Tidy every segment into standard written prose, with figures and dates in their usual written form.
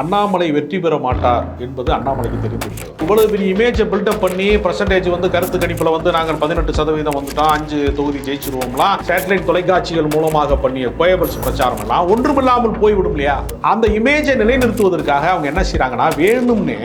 அண்ணாமலை வெற்றி பெற மாட்டார் என்பது அண்ணாமலைக்கு தெரிந்துவிட்டது. இவ்வளவு பெரிய இமேஜை பில்டப் பண்ணி பர்சன்டேஜ் வந்து கருத்து கணிப்புல வந்து நாங்கள் 18% வந்துட்டோம், 5 தொகுதி ஜெயிச்சிருவோம்லாம் சேட்டலைட் தொலைக்காட்சிகள் மூலமாக பண்ணிய கோயபல்ஸ் பிரச்சாரம் எல்லாம் ஒன்றுமில்லாமல் போய்விடும் இல்லையா? அந்த இமேஜை நிலைநிறுத்துவதற்காக அவங்க என்ன செய்யறாங்கன்னா, வேணும்னு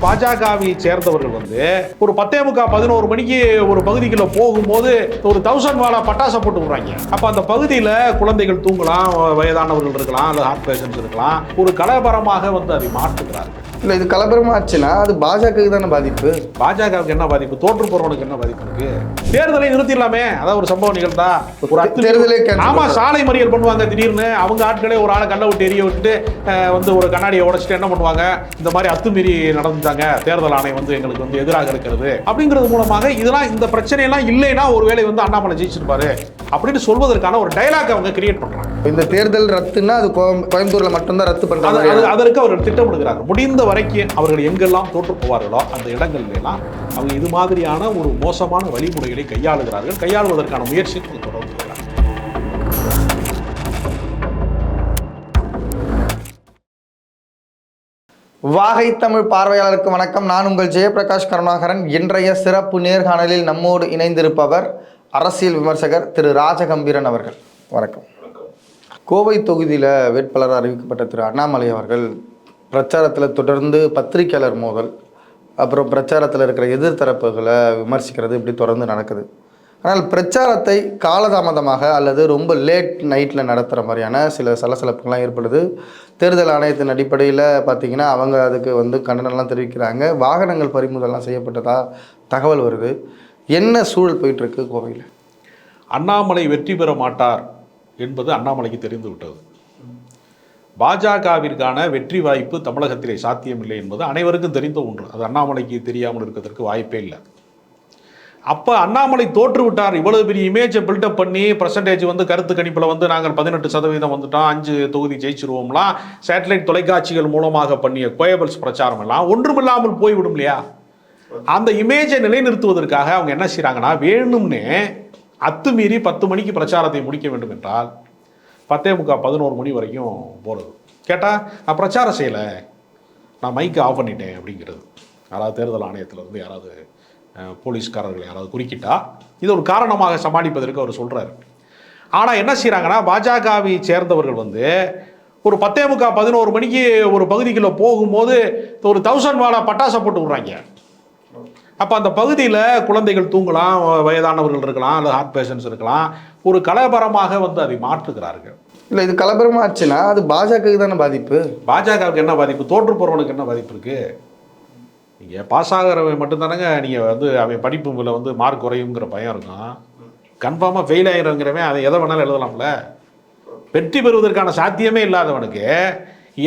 பாஜகவை சேர்ந்தவர்கள் வந்து ஒரு 10:15 மணிக்கு ஒரு பகுதிக்குள்ள போகும்போது ஒரு 1000 வாலா பட்டாசை போட்டு விடுறாங்க. அப்ப அந்த பகுதியில குழந்தைகள் தூங்கலாம், வயதானவர்கள் இருக்கலாம், அல்லது ஹார்ட் பேஷன்ஸ் இருக்கலாம். ஒரு கலவரமாக வந்து அதை மாற்றுகிறார்கள். இல்லை, இது கலவரமாச்சுன்னா அது பாஜகவுக்கு தானே பாதிப்பு. பாஜகவுக்கு என்ன பாதிப்பு? தோற்று போறவனுக்கு என்ன பாதிப்பு இருக்கு? தேர்தலை நிறுத்திடலாமே. அதான் ஒரு சம்பவம் நிகழ்ந்தா ஒரு தேர்தலே ஆமா சாலை மறியல் பண்ணுவாங்க. திடீர்னு அவங்க ஆட்களே ஒரு ஆளை கல்ல விட்டு எரிய விட்டுட்டு வந்து ஒரு கண்ணாடியை உடைச்சிட்டு என்ன பண்ணுவாங்க, இந்த மாதிரி அத்துமீறி நடந்துட்டாங்க, தேர்தல் ஆணையம் வந்து எங்களுக்கு வந்து எதிராக இருக்கிறது அப்படிங்கிறது மூலமாக இதெல்லாம் இந்த பிரச்சனையெல்லாம் இல்லைன்னா ஒருவேளை வந்து அண்ணாமலை ஜெயிச்சிருப்பாரு அப்படின்னு சொல்வதற்கான ஒரு டயலாக் அவங்க கிரியேட் பண்றாங்க. இந்த தேர்தல் ரத்துன்னா அது கோயம்புத்தூர்ல மட்டும்தான் ரத்து பண்றாங்க. அதற்கு அவர்கள் திட்டமிடுகிறார்கள். முடிந்த வரைக்கும் அவர்கள் எங்கெல்லாம் தோற்று போவார்களோ அந்த இடங்கள்ல எல்லாம் அவங்க இது மாதிரியான ஒரு மோசமான வழிமுறைகளை கையாளுகிறார்கள். கையாளுவதற்கான முயற்சி தொடர்ந்து. வாகை தமிழ் பார்வையாளருக்கு வணக்கம். நான் உங்கள் ஜெயபிரகாஷ் கருணாகரன். இன்றைய சிறப்பு நேர்காணலில் நம்மோடு இணைந்திருப்பவர் அரசியல் விமர்சகர் திரு ராஜகம்பீரன் அவர்கள். வணக்கம். கோவை தொகுதியில் வேட்பாளர் அறிவிக்கப்பட்ட திரு அண்ணாமலை அவர்கள் பிரச்சாரத்தில் தொடர்ந்து பத்திரிகையாளர் மோதல், அப்புறம் பிரச்சாரத்தில் இருக்கிற எதிர்த்தரப்புகளை விமர்சிக்கிறது இப்படி தொடர்ந்து நடக்குது. ஆனால் பிரச்சாரத்தை காலதாமதமாக அல்லது ரொம்ப லேட் நைட்டில் நடத்துகிற மாதிரியான சில சலசலப்புகள்லாம் ஏற்படுது. தேர்தல் ஆணையத்தின் அடிப்படையில் பார்த்திங்கன்னா அவங்க அதுக்கு வந்து கண்டனம்லாம் தெரிவிக்கிறாங்க. வாகனங்கள் பறிமுதல்லாம் செய்யப்பட்டதா தகவல் வருது. என்ன சூழல் போயிட்டுருக்கு கோவையில்? அண்ணாமலை வெற்றி பெற மாட்டார் என்பது அண்ணாமலைக்கு தெரிந்து விட்டது. பாஜகவிற்கான வெற்றி வாய்ப்பு தமிழகத்திலே சாத்தியமில்லை என்பது அனைவருக்கும் தெரிந்த ஒன்று. அது அண்ணாமலைக்கு தெரியாமல் இருக்கிறதுக்கு வாய்ப்பே இல்லை. அப்போ அண்ணாமலை தோற்று விட்டார். இவ்வளவு பெரிய இமேஜை பில்டப் பண்ணி பர்சன்டேஜ் வந்து கருத்து கணிப்பில் வந்து நாங்கள் 18% வந்துட்டோம், 5 தொகுதி ஜெயிச்சிருவோம்லாம் சேட்டலைட் தொலைக்காட்சிகள் மூலமாக பண்ணிய கோயபல்ஸ் பிரச்சாரம் எல்லாம் ஒன்றுமில்லாமல் போய்விடும் இல்லையா? அந்த இமேஜை நிலைநிறுத்துவதற்காக அவங்க என்ன செய்யறாங்கன்னா, வேணும்னு அத்துமீறி 10 மணிக்கு பிரச்சாரத்தை முடிக்க வேண்டும் என்றால் 10:15 மணி வரைக்கும் போகிறது. கேட்டால் நான் பிரச்சாரம் செய்யலை, நான் மைக்கு ஆஃப் பண்ணிட்டேன் அப்படிங்கிறது. யாராவது தேர்தல் ஆணையத்திலிருந்து யாராவது போலீஸ்காரர்கள் யாராவது குறுக்கிட்டா இது ஒரு காரணமாக சமாளிப்பதற்கு அவர் சொல்கிறார். ஆனால் என்ன செய்கிறாங்கன்னா, பாஜகவை சேர்ந்தவர்கள் வந்து ஒரு 10:15 மணிக்கு ஒரு பகுதிக்குள்ள போகும்போது ஒரு 1000 வாலா பட்டாசை போட்டு விடுறாங்க. அப்போ அந்த பகுதியில் குழந்தைகள் தூங்கலாம், வயதானவர்கள் இருக்கலாம், அல்லது ஹார்ட் பேஷன்ஸ் இருக்கலாம். ஒரு கலவரமாக வந்து அதை மாற்றுகிறார்கள். இல்லை, இது கலவரமாச்சுன்னா அது பாஜகவுக்கு தானே பாதிப்பு. பாஜகவுக்கு என்ன பாதிப்பு? தோற்று போகிறவனுக்கு என்ன பாதிப்பு இருக்குது? நீங்கள் பாஸ் ஆகிறவன் மட்டும்தானங்க நீங்கள் வந்து அவன் படிப்புல வந்து மார்க் குறையுங்கிற பயம் இருக்கும். கன்ஃபார்மாக ஃபெயில் ஆகிறவங்கிறவன் அதை எதை வேணாலும் எழுதலாம்ல. வெற்றி பெறுவதற்கான சாத்தியமே இல்லாதவனுக்கு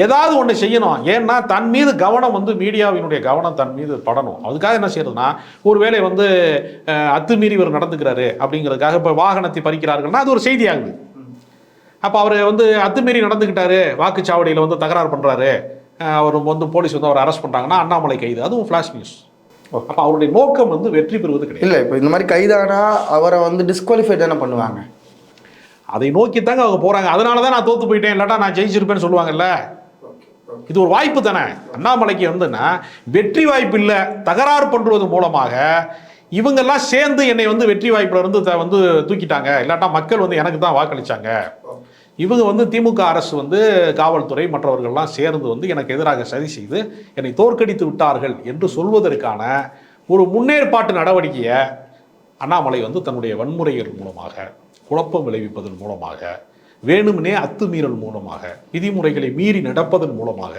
ஏதாவது ஒன்று செய்யணும். ஏன்னா தன் மீது கவனம் வந்து மீடியாவினுடைய கவனம் தன் மீது படணும். அதுக்காக என்ன செய்யறதுன்னா, ஒரு வேளை வந்து அத்துமீறி இவர் நடந்துக்கிறாரு அப்படிங்கிறதுக்காக இப்போ வாகனத்தை பறிக்கிறார்கள்னா அது ஒரு செய்தி ஆகுது. அப்போ அவர் வந்து அத்துமீறி நடந்துக்கிட்டாரு, வாக்குச்சாவடியில் வந்து தகராறு பண்ணுறாரு, அவர் வந்து போலீஸ் வந்து அவர் அரெஸ்ட் பண்ணுறாங்கன்னா அண்ணாமலை கைது, அதுவும் ஃப்ளாஷ் நியூஸ். அப்போ அவருடைய நோக்கம் வந்து வெற்றி பெறுவது கிடையாது. இல்லை, இப்போ இந்த மாதிரி கைதானா அவரை வந்து டிஸ்குவாலிஃபை தானே பண்ணுவாங்க. அதை நோக்கி தாங்க அவங்க போகிறாங்க. அதனால தான் நான் தோற்று போயிட்டேன், இல்லாட்டா நான் ஜெயிச்சிருப்பேன்னு சொல்லுவாங்கல்ல. இது ஒரு வாய்ப்பு தானே. அண்ணாமலைக்கு வந்துன்னா வெற்றி வாய்ப்பு இல்லை, தகராறு பண்ணுறது மூலமாக இவங்கெல்லாம் சேர்ந்து என்னை வந்து வெற்றி வாய்ப்புல இருந்து வந்து தூக்கிட்டாங்க, இல்லாட்டா மக்கள் வந்து எனக்கு தான் வாக்களிச்சாங்க, இவங்க வந்து திமுக அரசு வந்து காவல்துறை மற்றவர்கள்லாம் சேர்ந்து வந்து எனக்கு எதிராக சதி செய்து என்னை தோற்கடித்து விட்டார்கள் என்று சொல்வதற்கான ஒரு முன்னேற்பாட்டு நடவடிக்கையை அண்ணாமலை வந்து தன்னுடைய வன்முறைகள் மூலமாக, குழப்பம் விளைவிப்பதன் மூலமாக, வேணும்னே அத்துமீறல் மூலமாக, விதிமுறைகளை மீறி நடப்பதன் மூலமாக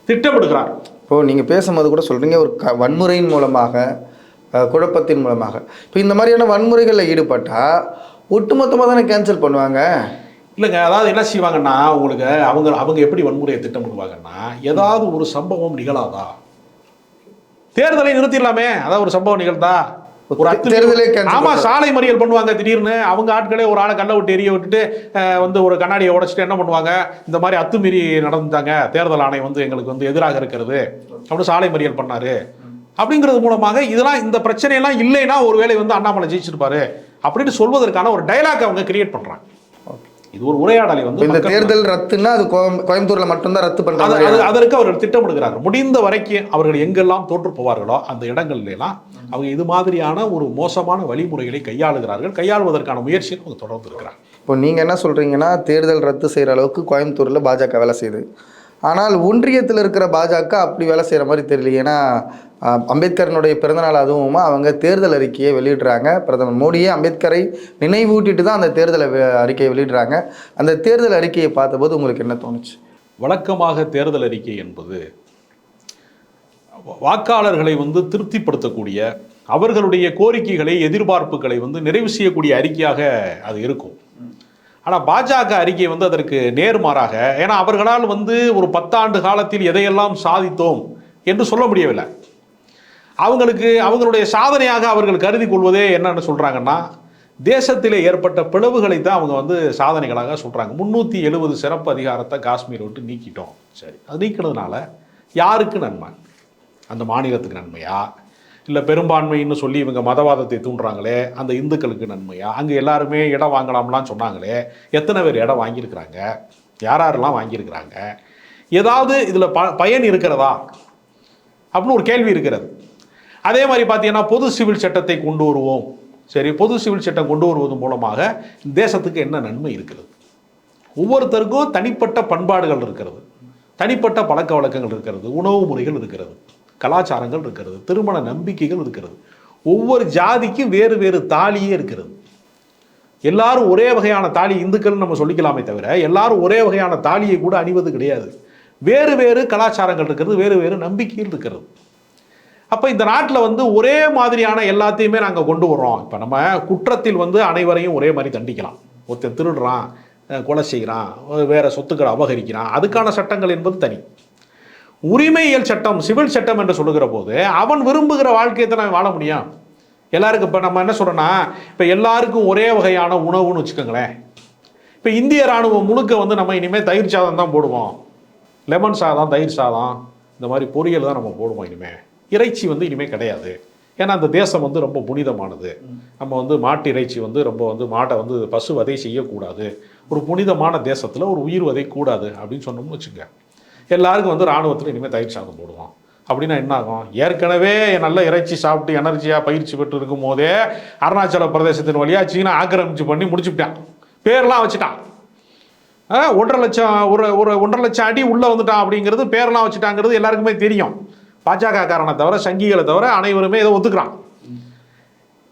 திட்டமிடுகிறார். இப்போது நீங்கள் பேசும்போது கூட சொல்கிறீங்க ஒரு வன்முறையின் மூலமாக, குழப்பத்தின் மூலமாக. இப்போ இந்த மாதிரியான வன்முறைகளில் ஈடுபட்டால் ஒட்டுமொத்தமாக தானே கேன்சல் பண்ணுவாங்க. இல்லைங்க, அதாவது என்ன செய்வாங்கன்னா, உங்களுக்கு அவங்க எப்படி வன்முறையை திட்டமிடுவாங்கன்னா, ஏதாவது ஒரு சம்பவம் நிகழாதா, தேர்தலை நிறுத்திடலாமே, அதாவது ஒரு சம்பவம் நிகழ்ந்தா ஆமா சாலை மறியல் பண்ணுவாங்க. திடீர்னு அவங்க ஆட்களே ஒரு ஆளை கல்ல விட்டு எரிய விட்டுட்டு வந்து ஒரு கண்ணாடியை உடைச்சிட்டு என்ன பண்ணுவாங்க, இந்த மாதிரி அத்துமீறி நடந்துட்டாங்க, தேர்தல் ஆணையம் வந்து எங்களுக்கு வந்து எதிராக இருக்கிறது அப்படின்னு சாலை மறியல் பண்ணாரு அப்படிங்கிறது மூலமாக இதெல்லாம் இந்த பிரச்சனையெல்லாம் இல்லைன்னா ஒருவேளை வந்து அண்ணாமலை ஜெயிச்சிருப்பாரு அப்படின்னு சொல்வதற்கான ஒரு டயலாக் அவங்க கிரியேட் பண்றாங்க. இது ஒரு உரையாடலை வந்து இந்த தேர்தல் ரத்துன்னா அது கோயம்புத்தூர்ல மட்டும்தான் ரத்து பண்றாங்க. அதற்கு அவர்கள் திட்டமிடுகிறார்கள். முடிந்த வரைக்கும் அவர்கள் எங்கெல்லாம் தோற்று போவார்களோ அந்த இடங்கள்ல எல்லாம் அவங்க இது மாதிரியான ஒரு மோசமான வழிமுறைகளை கையாளுகிறார்கள். கையாளுவதற்கான முயற்சியை அவங்க தொடர்ந்து இருக்கிறாங்க. இப்போ நீங்க என்ன சொல்றீங்கன்னா, தேர்தல் ரத்து செய்யற அளவுக்கு கோயம்புத்தூர்ல பாஜக வேலை செய்யுது. ஆனால் ஒன்றியத்தில் இருக்கிற பாஜக அப்படி வேலை செய்கிற மாதிரி தெரியல. ஏன்னா அம்பேத்கரனுடைய பிறந்தநாள் அதுவும் அவங்க தேர்தல் அறிக்கையை வெளியிடுறாங்க. பிரதமர் மோடியே அம்பேத்கரை நினைவூட்டிட்டு தான் அந்த தேர்தல் அறிக்கையை வெளியிடுறாங்க. அந்த தேர்தல் அறிக்கையை பார்த்தபோது உங்களுக்கு என்ன தோணுச்சு? வழக்கமாக தேர்தல் அறிக்கை என்பது வாக்காளர்களை வந்து திருப்திப்படுத்தக்கூடிய, அவர்களுடைய கோரிக்கைகளை எதிர்பார்ப்புகளை வந்து நிறைவு செய்யக்கூடிய அறிக்கையாக அது இருக்கும். ஆனால் பாஜக அறிக்கை வந்து அதற்கு நேர்மாறாக, ஏன்னா அவர்களால் வந்து ஒரு 10 ஆண்டு காலத்தில் எதையெல்லாம் சாதித்தோம் என்று சொல்ல முடியவில்லை. அவங்களுடைய சாதனையாக அவர்கள் கருதி கொள்வதே என்னன்னு சொல்கிறாங்கன்னா, தேசத்திலே ஏற்பட்ட பிளவுகளை தான் அவங்க வந்து சாதனைகளாக சொல்கிறாங்க. 370 சிறப்பு அதிகாரத்தை காஷ்மீர் விட்டு நீக்கிட்டோம். சரி, அது நீக்கினதுனால யாருக்கு நன்மை? அந்த மாநிலத்துக்கு நன்மையா, இல்லை பெரும்பான்மைன்னு சொல்லி இவங்க மதவாதத்தை தூண்டுறாங்களே அந்த இந்துக்களுக்கு நன்மையா? அங்கே எல்லாருமே இடம் வாங்கலாம்லாம் சொன்னாங்களே, எத்தனை பேர் இடம் வாங்கியிருக்கிறாங்க? யாரெல்லாம் வாங்கியிருக்கிறாங்க? ஏதாவது இதில் பயன் இருக்கிறதா அப்படின்னு ஒரு கேள்வி இருக்கிறது. அதே மாதிரி பார்த்தீங்கன்னா, பொது சிவில் சட்டத்தை கொண்டு வருவோம். சரி, பொது சிவில் சட்டம் கொண்டு வருவது மூலமாக தேசத்துக்கு என்ன நன்மை இருக்கிறது? ஒவ்வொருத்தருக்கும் தனிப்பட்ட பண்பாடுகள் இருக்கிறது, தனிப்பட்ட பழக்க வழக்கங்கள் இருக்கிறது, உணவு முறைகள் இருக்கிறது, கலாச்சாரங்கள் இருக்கிறது, திருமண நம்பிக்கைகள் இருக்கிறது. ஒவ்வொரு ஜாதிக்கும் வேறு வேறு தாலியே இருக்கிறது. எல்லாரும் ஒரே வகையான தாலி, இந்துக்கள் நம்ம சொல்லிக்கலாமே தவிர எல்லாரும் ஒரே வகையான தாலியை கூட அணிவது கிடையாது. வேறு வேறு கலாச்சாரங்கள் இருக்கிறது, வேறு வேறு நம்பிக்கைகள் இருக்கிறது. அப்போ இந்த நாட்டில் வந்து ஒரே மாதிரியான எல்லாத்தையுமே நாங்கள் கொண்டு வர்றோம். இப்போ நம்ம குற்றத்தில் வந்து அனைவரையும் ஒரே மாதிரி தண்டிக்கலாம். ஒருத்தன் திருடுறான், கொலை செய்கிறான், வேற சொத்துக்களை அபகரிக்கிறான், அதுக்கான சட்டங்கள் என்பது தனி. உரிமையியல் சட்டம், சிவில் சட்டம் என்று சொல்லுகிற போது அவன் விரும்புகிற வாழ்க்கையை தான் வாழ முடியும். எல்லாருக்கும் இப்போ நம்ம என்ன சொல்கிறோன்னா, இப்போ எல்லாருக்கும் ஒரே வகையான உணவுன்னு வச்சுக்கோங்களேன். இப்போ இந்திய இராணுவம் முழுக்க வந்து நம்ம இனிமேல் தயிர் சாதம் தான் போடுவோம், லெமன் சாதம், தயிர் சாதம், இந்த மாதிரி பொரியல் தான் நம்ம போடுவோம். இனிமேல் இறைச்சி வந்து இனிமேல் கிடையாது. ஏன்னா அந்த தேசம் வந்து ரொம்ப புனிதமானது. நம்ம வந்து மாட்டு இறைச்சி வந்து ரொம்ப வந்து மாட்டை வந்து பசு வதை செய்யக்கூடாது. ஒரு புனிதமான தேசத்தில் ஒரு உயிர் வதை கூடாது அப்படின்னு சொன்னோம்னு வச்சுங்க. எல்லாருக்கும் வந்து இராணுவத்தில் இனிமேல் தயிர் சாதம் போடுவோம். அப்படின்னா என்ன ஆகும்? ஏற்கனவே நல்ல இறைச்சி சாப்பிட்டு எனர்ஜியாக பயிற்சி பெற்று இருக்கும் போதே அருணாச்சல பிரதேசத்தின் வழியாக சீனா ஆக்கிரமிச்சு பண்ணி முடிச்சுட்டான், பேர்லாம் வச்சுட்டான். 1.5 லட்சம் அடி உள்ளே வந்துட்டான் அப்படிங்கிறது, பேரெல்லாம் வச்சுட்டாங்கிறது எல்லாருக்குமே தெரியும். பாஜக காரனை தவிர, சங்கிகளை தவிர அனைவருமே இதை ஒத்துக்கிறான்.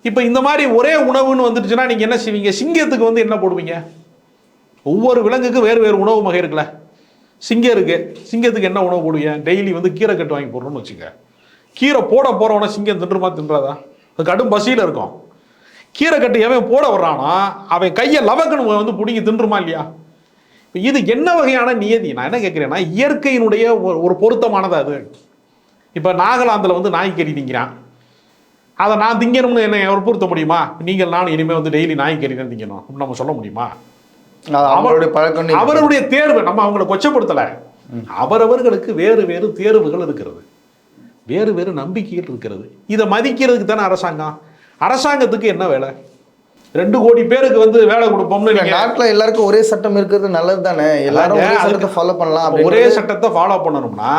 இப்போ இந்த மாதிரி ஒரே உணவுன்னு வந்துடுச்சுன்னா நீங்கள் என்ன செய்வீங்க? சிங்கத்துக்கு வந்து என்ன போடுவீங்க? ஒவ்வொரு விலங்குக்கும் வேறு வேறு உணவு வகை இருக்குல்ல. சிங்கம் இருக்கு, சிங்கத்துக்கு என்ன உணவு போடுவீங்க? டெய்லி வந்து கீரை கட்டு வாங்கி போடுறோம்னு வச்சுக்க. கீரை போட போகிறவன சிங்கம் தின்றுமா தின்றாதா? அது கடும் பசியில் இருக்கும். கீரை கட்டு எவன் போட வர்றானா அவன் கையை லவக்கணும் வந்து பிடிங்கி தின்றுமா இல்லையா? இது என்ன வகையான நியதி? நான் என்ன கேட்குறேன்னா, இயற்கையினுடைய ஒரு பொருத்தமானது அது. இப்போ நாகாலாந்தில் வந்து நாய்க்கறி திங்கிறான், அதை நான் திங்கணும்னு என்ன வற்புறுத்த முடியுமா? நீங்கள் நான் இனிமேல் வந்து டெய்லி நாய்க்கறி தான் திங்கணும் நம்ம சொல்ல முடியுமா? அவருடைய தேர்வு, நம்ம அவங்களை கொச்சப்படுத்தலை. அவரவர்களுக்கு வேறு வேறு தேர்வுகள் இருக்கிறது, வேறு வேறு நம்பிக்கைகள் இருக்கிறது. இதை மதிக்கிறதுக்கு தானே அரசாங்கம். அரசாங்கத்துக்கு என்ன வேலை? 2 கோடி பேருக்கு வந்து வேலை கொடுப்போம்னு நாட்டில் எல்லாருக்கும் ஒரே சட்டம் இருக்கிறது நல்லது தானே. எல்லாரும் ஒரே சட்டத்தை ஃபாலோ பண்ணலாம். ஒரே சட்டத்தை ஃபாலோ பண்ணணும்னா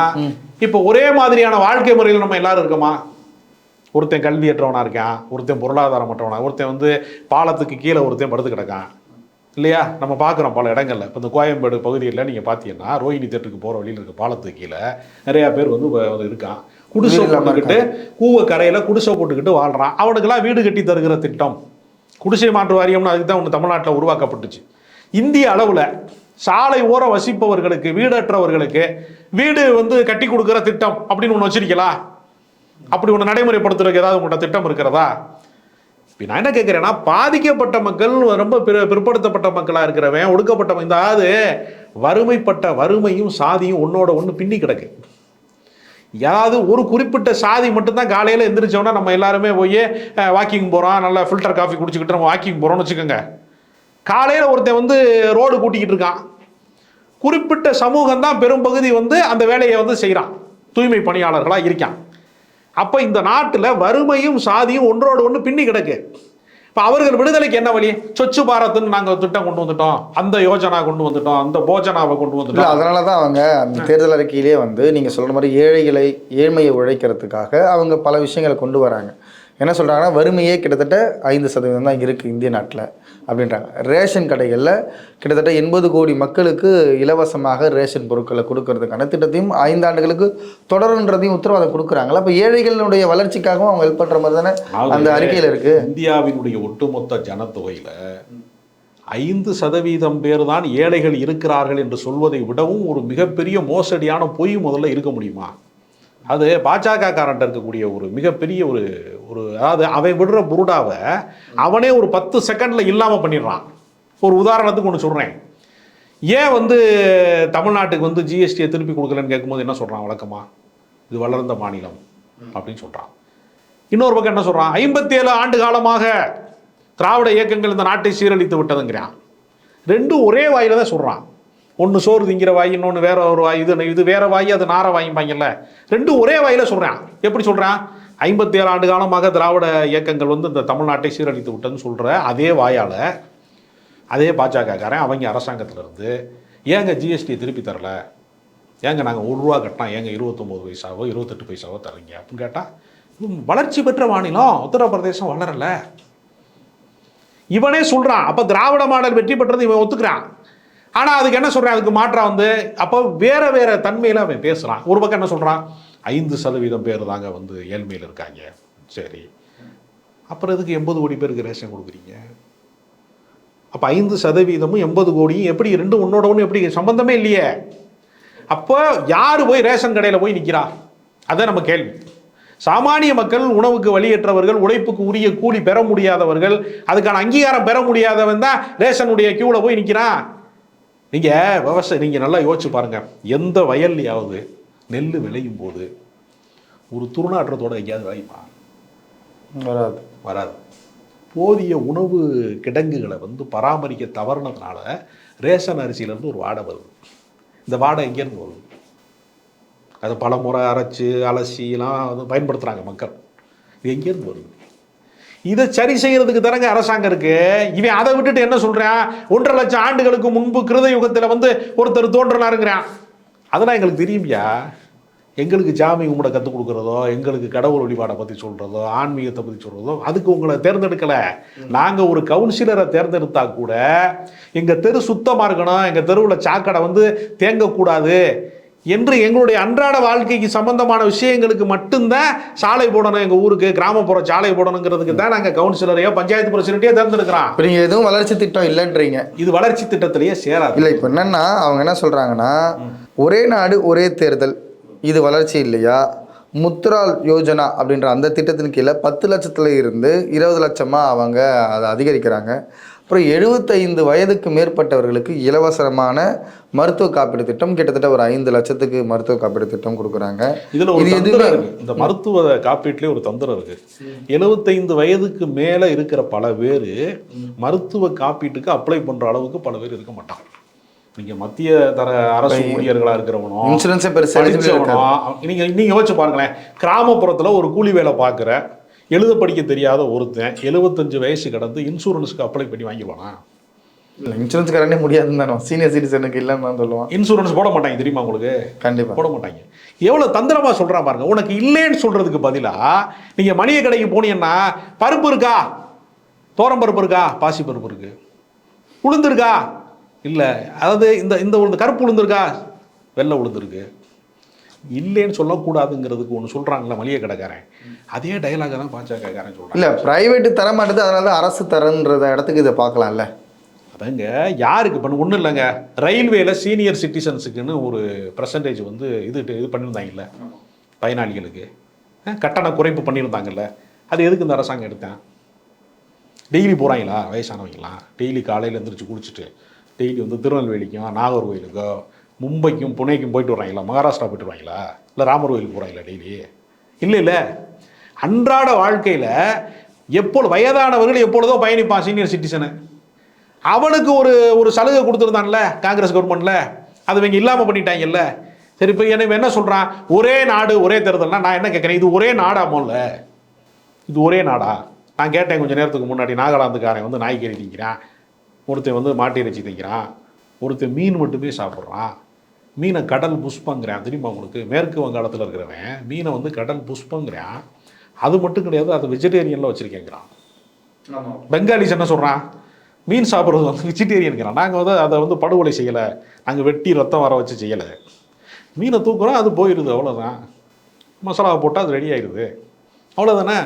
இப்போ ஒரே மாதிரியான வாழ்க்கை முறையில் நம்ம எல்லாரும் இருக்கோமா? ஒருத்தன் கல்வியற்றவனா இருக்கான், ஒருத்தன் பொருளாதாரமற்றவனா, ஒருத்தன் வந்து பாலத்துக்கு கீழே ஒருத்தன் படுத்து கிடக்கான் இல்லையா? நம்ம பார்க்குறோம் பல இடங்களில். இப்போ இந்த கோயம்பேடு பகுதியில் நீங்கள் பார்த்தீங்கன்னா ரோஹிணி தேட்டருக்கு போகிற வழியில் இருக்க பாலத்துக்கு கீழே நிறையா பேர் வந்து இருக்கான். குடிசை போட்டுக்கிட்டு கூவ கரையில் குடிசை போட்டுக்கிட்டு வாழ்கிறான். அவனுக்கெல்லாம் வீடு கட்டி தருகிற திட்டம் குடிசை மாற்று வாரியம்னு அதுக்கு தான் ஒன்று தமிழ்நாட்டில் உருவாக்கப்பட்டுச்சு. இந்திய அளவில் சாலை ஓரம் வசிப்பவர்களுக்கு, வீடற்றவர்களுக்கு வீடு வந்து கட்டி கொடுக்குற திட்டம் அப்படின்னு ஒன்று வச்சிருக்கலாம். அப்படி ஒன்று நடைமுறைப்படுத்துறதுக்கு ஏதாவது உங்கள்கிட்ட திட்டம் இருக்கிறதா? இப்போ நான் என்ன கேட்குறேன்னா, பாதிக்கப்பட்ட மக்கள், ரொம்ப பிற்படுத்தப்பட்ட மக்களாக இருக்கிறவன், ஒடுக்கப்பட்ட, இந்த அதாவது வறுமைப்பட்ட வறுமையும் சாதியும் ஒன்னோட ஒன்று பின்னி கிடக்கு. யாராவது ஒரு குறிப்பிட்ட சாதி மட்டும்தான் காலையில் எந்திரிச்சோன்னா நம்ம எல்லாருமே போய் வாக்கிங் போகிறோம், நல்லா ஃபில்டர் காஃபி குடிச்சிக்கிட்டு நம்ம வாக்கிங் போகிறோம்னு வச்சுக்கோங்க. காலையில் ஒருத்தன் வந்து ரோடு கூட்டிக்கிட்டு இருக்கான். குறிப்பிட்ட சமூகம் தான் பெரும்பகுதி வந்து அந்த வேலையை வந்து செய்கிறான், தூய்மை பணியாளர்களாக இருக்கான். அப்போ இந்த நாட்டில் வறுமையும் சாதியும் ஒன்றோடு ஒன்று பின்னி கிடக்கு. இப்போ அவர்கள் விடுதலைக்கு என்ன வழி? சொச்சு பாரத்னு நாங்கள் திட்டம் கொண்டு வந்துட்டோம், அந்த யோஜனா கொண்டு வந்துட்டோம், அந்த போஜனாவை கொண்டு இல்லை, வந்துட்டோம். அதனால தான் அவங்க அந்த தேர்தல் அறிக்கையிலே வந்து நீங்கள் சொல்கிற மாதிரி ஏழ்மையை உழைக்கிறதுக்காக அவங்க பல விஷயங்களை கொண்டு வராங்க. என்ன சொல்கிறாங்கன்னா, வறுமையே கிட்டத்தட்ட 5% தான் இருக்குது இந்திய நாட்டில் அப்படின்றாங்க. ரேஷன் கடைகளில் கிட்டத்தட்ட 80 கோடி மக்களுக்கு இலவசமாக ரேஷன் பொருட்களை கொடுக்கறதுக்கான திட்டத்தையும் 5 ஆண்டுகளுக்கு தொடருன்றதையும் உத்தரவாதம் கொடுக்குறாங்களா? அப்போ ஏழைகளுடைய வளர்ச்சிக்காகவும் அவங்க ஹெல்ப் பண்ணுற மாதிரி தானே அந்த அறிக்கையில் இருக்குது. இந்தியாவினுடைய ஒட்டுமொத்த ஜனத்தொகையில் 5% பேர் தான் ஏழைகள் இருக்கிறார்கள் என்று சொல்வதை விடவும் ஒரு மிகப்பெரிய மோசடியான பொய் முதல்ல இருக்க முடியுமா? அது பாஜக காரன்ட்ட இருக்கக்கூடிய ஒரு மிகப்பெரிய ஒரு அதாவது அவன் விடுற புருடாவை அவனே ஒரு 10 செகண்டில் இல்லாமல் பண்ணிடுறான். ஒரு உதாரணத்துக்கு ஒன்று சொல்கிறேன். ஏன் வந்து தமிழ்நாட்டுக்கு வந்து ஜிஎஸ்டியை திருப்பி கொடுக்கலன்னு கேட்கும்போது என்ன சொல்கிறான் வழக்கமாக? இது வளர்ந்த மாநிலம் அப்படின்னு சொல்கிறான். இன்னொரு பக்கம் என்ன சொல்கிறான்? 57 ஆண்டு காலமாக திராவிட இயக்கங்கள் இந்த நாட்டை சீரழித்து விட்டதுங்கிறான். ரெண்டும் ஒரே வாயில தான் சொல்கிறான். ஒன்று சோறு திங்கிற வாய், இன்னொன்று வேற ஒரு வாய். இது வேற வாய், அது நார வாய்ப்பாங்கல்ல. ரெண்டும் ஒரே வாயில சொல்கிறான். எப்படி சொல்கிறான்? 57 ஆண்டு காலமாக திராவிட இயக்கங்கள் வந்து இந்த தமிழ்நாட்டை சீரழித்து விட்டதுன்னு சொல்கிற அதே வாயால் அதே பாஜகக்காரன் அவங்க அரசாங்கத்தில் இருந்து ஏங்க ஜிஎஸ்டியை திருப்பி தரல, ஏங்க நாங்கள் 1 ரூபா கட்டினா ஏங்க 29 பைசாவோ 28 பைசாவோ தரீங்க அப்படின்னு கேட்டால், வளர்ச்சி பெற்ற மாநிலம் உத்தரப்பிரதேசம் வளரலை இவனே சொல்கிறான். அப்போ திராவிட மாடல் வெற்றி பெற்றது இவன் ஒத்துக்கிறான். ஆனால் அதுக்கு என்ன சொல்கிறான்? அதுக்கு மாற்றம் வந்து அப்போ வேற வேற தன்மையில் அவன் பேசுகிறான். ஒரு பக்கம் என்ன சொல்கிறான்? 5% பேர் தாங்க வந்து ஏழ்மையில் இருக்காங்க. சரி, அப்புறம் எதுக்கு 80 கோடி பேருக்கு ரேஷன் கொடுக்குறீங்க? அப்போ 5%ம் 80 கோடியும் எப்படி ரெண்டும் ஒன்னோட ஒன்று எப்படி சம்பந்தமே இல்லையே? அப்போ யார் போய் ரேஷன் கடையில் போய் நிற்கிறா? அதான் நம்ம கேள்வி. சாமானிய மக்கள், உணவுக்கு வழியற்றவர்கள், உழைப்புக்கு உரிய கூலி பெற முடியாதவர்கள், அதுக்கான அங்கீகாரம் பெற முடியாதவன் தான் ரேஷனுடைய கியூவில் போய் நிற்கிறான். நீங்கள் நல்லா யோசிச்சு பாருங்கள். எந்த வயல்லையாவது நெல் விளையும் போது ஒரு துர்நாற்றத்தோட எங்கேயாவது விளையுமா? வராது. போதிய உணவு கிடங்குகளை வந்து பராமரிக்க தவறுனதுனால ரேஷன் அரிசியிலேருந்து ஒரு வாடை வருது. இந்த வாடை எங்கேருந்து வருது? அதை பல முறை அரைச்சி அலசிலாம் வந்து பயன்படுத்துகிறாங்க மக்கள். இது எங்கேருந்து வருது? இதை சரி செய்யறதுக்கு தானங்க அரசாங்கம் இருக்கு. இவன் அதை விட்டுட்டு என்ன சொல்றான்? 1.5 லட்சம் ஆண்டுகளுக்கு முன்பு கிருத யுகத்தில் வந்து ஒருத்தர் தோன்றினாருங்கிறான். அதெல்லாம் எங்களுக்கு தெரியும்யா. எங்களுக்கு சாமி கும்பிட கற்றுக் கொடுக்குறதோ, எங்களுக்கு கடவுள் வழிபாடை பற்றி சொல்கிறதோ, ஆன்மீகத்தை பற்றி சொல்கிறதோ அதுக்கு உங்களை தேர்ந்தெடுக்கலை. நாங்கள் ஒரு கவுன்சிலரை தேர்ந்தெடுத்தா கூட எங்கள் தெரு சுத்தமாக இருக்கணும், எங்கள் தெருவில் சாக்கடை வந்து தேங்கக்கூடாது என்று எங்களுடைய அன்றாட வாழ்க்கைக்கு சம்பந்தமான விஷயங்களுக்கு மட்டும்தான் சாலை போடணும், எங்கள் ஊருக்கு கிராமப்புற சாலை போடணுங்கிறதுக்கு தான் நாங்கள் கவுன்சிலரையோ பஞ்சாயத்து பிரசிடென்ட்டையோ தேர்ந்தெடுக்கிறோம். இப்போ நீங்கள் எதுவும் வளர்ச்சி திட்டம் இல்லைன்றீங்க. இது வளர்ச்சி திட்டத்திலேயே சேராது. இல்லை, இப்போ என்னன்னா அவங்க என்ன சொல்கிறாங்கன்னா, ஒரே நாடு ஒரே தேர்தல் இது வளர்ச்சி இல்லையா? முத்ரா யோஜனா அப்படின்ற அந்த திட்டத்தின் கீழே 10 லட்சத்தில் இருந்து 20 லட்சமாக அவங்க அதை அதிகரிக்கிறாங்க. அப்புறம் 75 வயதுக்கு மேற்பட்டவர்களுக்கு இலவசமான மருத்துவ காப்பீடு திட்டம், கிட்டத்தட்ட ஒரு 5 லட்சத்துக்கு மருத்துவ காப்பீடு திட்டம் கொடுக்குறாங்க. இதில் ஒரு தந்திரம் இருக்கு. இந்த மருத்துவ காப்பீட்டிலே ஒரு தந்திரம் இருக்கு. 75 வயதுக்கு மேலே இருக்கிற பல பேர் மருத்துவ காப்பீட்டுக்கு அப்ளை பண்ணுற அளவுக்கு பல பேர் இருக்க மாட்டாங்க. நீங்கள் மத்திய தர அரசு ஊழியர்களாக இருக்கிறவனும் இன்சூரன்ஸே பெருசாக நீங்கள் யோசிச்சு பாருங்களேன். கிராமப்புறத்தில் ஒரு கூலி வேலை பார்க்குற எழுத படிக்க தெரியாத ஒருத்தன் 75 வயசு கடந்து இன்சூரன்ஸுக்கு அப்ளை பண்ணி வாங்கிடுவானா? இல்லை, இன்சூரன்ஸ் கரண்டே முடியாதுன்னு தானே சீனியர் சிட்டிசனுக்கு இல்லைன்னு தான் சொல்லுவான். இன்சூரன்ஸ் போட மாட்டாங்க தெரியுமா உங்களுக்கு? கண்டிப்பாக போட மாட்டாங்க. எவ்வளோ தந்திரமாக சொல்கிறான் பாருங்க. உனக்கு இல்லைன்னு சொல்கிறதுக்கு பதிலாக நீங்கள் மளிகை கடைக்கு போனீங்கன்னா பருப்பு இருக்கா, தோரம் பருப்பு இருக்கா, பாசி பருப்பு இருக்குது, உளுந்து இருக்கா, இல்லை அதாவது இந்த உளுந்து கருப்பு உளுந்து இருக்கா, வெள்ளை உளுந்து இருக்கு, இல்லைன்னு சொல்லக்கூடாதுங்கிறதுக்கு ஒன்று சொல்கிறாங்களே மளிகை கடைக்காரன். அதே டைலாக தான் பாஜகக்காரன் சொல்கிறான். இல்லை, ப்ரைவேட்டு தர மாட்டேது, அதனால தான் அரசு தரன்ற இடத்துக்கு இதை பார்க்கலாம்ல. அதங்க யாருக்கு பண்ண ஒன்றும் இல்லைங்க. ரயில்வேல சீனியர் சிட்டிசன்ஸுக்குன்னு ஒரு பர்சன்டேஜ் வந்து இது பண்ணியிருந்தாங்கல்ல, பயனாளிகளுக்கு கட்டண குறைப்பு பண்ணியிருந்தாங்கல்ல. அது எதுக்கு இந்த அரசாங்கம் எடுத்தேன்? டெய்லி போகிறாங்களா வயசானவங்களாம்? டெய்லி காலையில் எழுந்திரிச்சு குளிச்சுட்டு டெய்லி வந்து திருநெல்வேலிக்கும் நாகர்கோயிலுக்கோ மும்பைக்கும் புனேக்கும் போயிட்டு வராங்களா? மகாராஷ்டிரா போயிட்டு வராங்களா? இல்லை ராமர் கோயிலுக்கு போகிறாங்களா டெய்லி? இல்லை. அன்றாட வாழ்க்கையில் வயதானவர்கள் எப்பொழுதோ பயணிப்பான் சீனியர் சிட்டிசனு. அவனுக்கு ஒரு சலுகை கொடுத்துருந்தான்ல காங்கிரஸ் கவர்மெண்ட்டில், அது இவங்க இல்லாமல் பண்ணிட்டாங்கல்ல. சரி, இப்போ என்ன சொல்கிறான்? ஒரே நாடு ஒரே தேர்தல்னா நான் என்ன கேட்குறேன், இது ஒரே நாடா? முதல்ல இது ஒரே நாடா? நான் கேட்டேன் கொஞ்சம் நேரத்துக்கு முன்னாடி, நாகாலாந்துக்காரன் வந்து நாய்க்கறி திங்கிறான், ஒருத்தன் வந்து மாட்டு இறைச்சி திங்கிறான், ஒருத்தன் மீன் மட்டுமே சாப்பிட்றான், மீனை கடல் புஷ்பங்கிறான். தெரியுமா உங்களுக்கு? மேற்கு வங்காளத்தில் இருக்கிறவன் மீனை வந்து கடல் புஷ்பங்கிறான். அது மட்டும் கிடையாது, அது வெஜிடேரியனில் வச்சுருக்கேங்கிறான். பெங்காலிஸ் என்ன சொல்கிறான்? மீன் சாப்பிட்றது வந்து வெஜிடேரியனுங்கிறான். நாங்கள் வந்து அதை வந்து படுகொலை செய்யலை, நாங்கள் வெட்டி ரத்தம் வர வச்சு செய்யலை. மீனை தூக்குறோம், அது போயிடுது, அவ்வளோதான். மசாலாவை போட்டால் அது ரெடி ஆகிடுது, அவ்வளோதானே.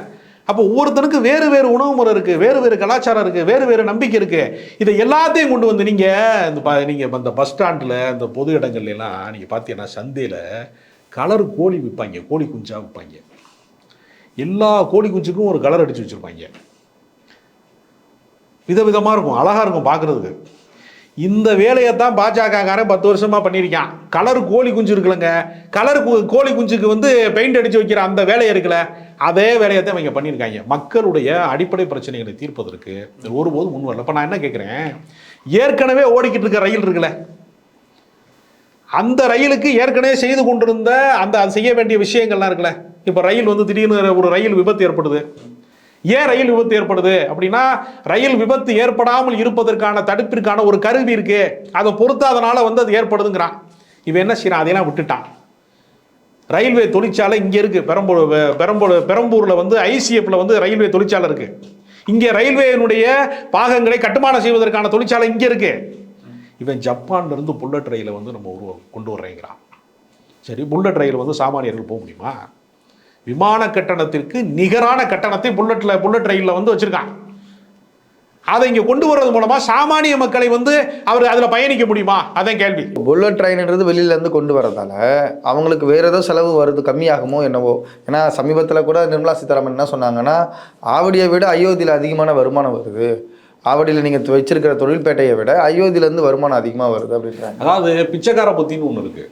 அப்போ ஒவ்வொருத்தனுக்கு வேறு வேறு உணவு முறை இருக்குது, வேறு வேறு கலாச்சாரம் இருக்குது, வேறு வேறு நம்பிக்கை இருக்குது. இதை எல்லாத்தையும் கொண்டு வந்து நீங்கள் இந்த பஸ் ஸ்டாண்டில், இந்த பொது இடங்கள்லாம் நீங்கள் பார்த்தீங்கன்னா சந்தையில் கலர் கோழி விற்பாங்க, கோழி குஞ்சா விற்பாங்க. எல்லா கோழி குஞ்சுக்கும் ஒரு கலர் அடித்து வச்சுருப்பாங்க. விதவிதமாக இருக்கும், அழகாக இருக்கும் பார்க்குறதுக்கு. இந்த வேலையை தான் பாஜகக்காரன் 10 வருஷமாக பண்ணியிருக்கான். கலர் கோழி குஞ்சு இருக்குல்லங்க, கலர் கோழி குஞ்சுக்கு வந்து பெயிண்ட் அடித்து வைக்கிற அந்த வேலையை இருக்குல்ல, அதே வேலையை தான் இவங்க பண்ணியிருக்காங்க. மக்களுடைய அடிப்படை பிரச்சனைகளை தீர்ப்பதற்கு ஒருபோதும் முன் வரல. இப்போ நான் என்ன கேட்குறேன், ஏற்கனவே ஓடிக்கிட்டு இருக்க ரயில் இருக்குல்ல, அந்த ரயிலுக்கு ஏற்கனவே செய்து கொண்டிருந்த அந்த செய்ய வேண்டிய விஷயங்கள்லாம் இருக்குல்ல. இப்போ ரயில் வந்து திடீர்னு ஒரு ரயில் விபத்து ஏற்படுது. ஏன் ரயில் விபத்து ஏற்படுது அப்படின்னா, ரயில் விபத்து ஏற்படாமல் இருப்பதற்கான தடுப்பிற்கான ஒரு கருவி இருக்கு, அதை பொறுத்தாதனால வந்து அது ஏற்படுதுங்கிறான். இவன் என்ன செய்யறான்? அதையெல்லாம் விட்டுட்டான். ரயில்வே தொழிற்சாலை இங்கே இருக்கு, பெரம்பூரில் வந்து ஐசிஎஃப்ல வந்து ரயில்வே தொழிற்சாலை இருக்கு. இங்கே ரயில்வேனுடைய பாகங்களை கட்டுமானம் செய்வதற்கான தொழிற்சாலை இங்கே இருக்கு. இவன் ஜப்பான்ல இருந்து புல்லட் ரயிலை வந்து நம்ம கொண்டு வர்றேங்கிறான். சரி, புல்லட் ரயில் வந்து சாமானியர்கள் போக முடியுமா? விமான கட்டணத்திற்கு நிகரான கட்டணத்தை புல்லட் ரயிலில் வந்து வச்சிருக்கான். அதை இங்கே கொண்டு வர்றது மூலமா சாமானிய மக்களை வந்து அவர் அதில் பயணிக்க முடியுமா? அதான் கேள்வி. புல்லட் ட்ரெயின்ன்றது வெளியிலேருந்து கொண்டு வரதால அவங்களுக்கு வேறு ஏதோ செலவு வருது, கம்மியாகுமோ என்னவோ. ஏன்னா சமீபத்தில் கூட நிர்மலா சீதாராமன் என்ன சொன்னாங்கன்னா, ஆவடியை விட அயோத்தியில் அதிகமான வருமானம் வருது, ஆவடியில் நீங்கள் வச்சிருக்கிற தொழில்பேட்டையை விட அயோத்தியிலேருந்து வருமானம் அதிகமாக வருது அப்படின்றாங்க. அதாவது பிச்சைக்கார புத்தின்னு ஒன்று இருக்குது,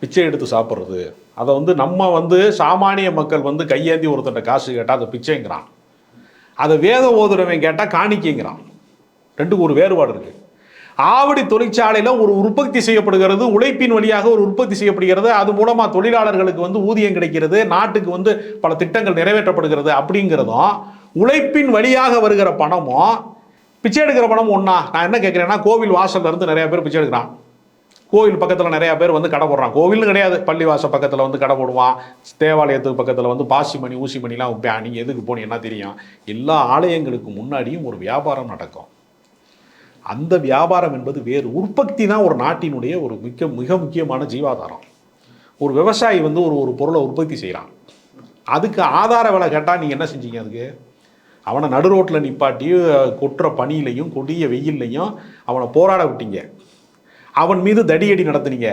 பிச்சை எடுத்து சாப்பிட்றது. அதை வந்து நம்ம வந்து சாமானிய மக்கள் வந்து கையேந்தி ஒருத்தட்ட காசு கேட்டால் அதை பிச்சைங்கிறான், அதை வேத ஓதுறவன் கேட்டால் காணிக்கைங்கிறான். ரெண்டுக்கு ஒரு வேறுபாடு இருக்குது. ஆவடி தொழிற்சாலையில் ஒரு உற்பத்தி செய்யப்படுகிறது, உழைப்பின் வழியாக ஒரு உற்பத்தி செய்யப்படுகிறது, அது மூலமாக தொழிலாளர்களுக்கு வந்து ஊதியம் கிடைக்கிறது, நாட்டுக்கு வந்து பல திட்டங்கள் நிறைவேற்றப்படுகிறது. அப்படிங்கிறதும் உழைப்பின் வழியாக வருகிற பணமும் பிச்சை எடுக்கிற பணமும் ஒன்றா? நான் என்ன கேட்குறேன்னா, கோவில் வாசல்ல இருந்து நிறைய பேர் பிச்சை எடுக்கிறான், கோவில் பக்கத்தில் நிறையா பேர் வந்து கடை போடுறான். கோவில்னு கிடையாது, பள்ளிவாசல் பக்கத்தில் வந்து கடை போடுவான், தேவாலயத்துக்கு பக்கத்தில் வந்து பாசி மணி ஊசி மணிலாம் வைப்பேன். நீங்கள் எதுக்கு போனீங்கன்னா தெரியும், எல்லா ஆலயங்களுக்கு முன்னாடியும் ஒரு வியாபாரம் நடக்கும். அந்த வியாபாரம் என்பது வேறு. உற்பத்தி தான் ஒரு நாட்டினுடைய ஒரு மிக முக்கியமான ஜீவாதாரம். ஒரு விவசாயி வந்து ஒரு பொருளை உற்பத்தி செய்கிறான், அதுக்கு ஆதார விலை கேட்டால் நீங்கள் என்ன செஞ்சீங்க? அதுக்கு அவனை நடு ரோட்டில் நிப்பாட்டி கொட்டுற பனியிலையும் கொடிய வெயில்லையும் அவனை போராட விட்டீங்க, அவன் மீது தடியடி நடத்துனீங்க,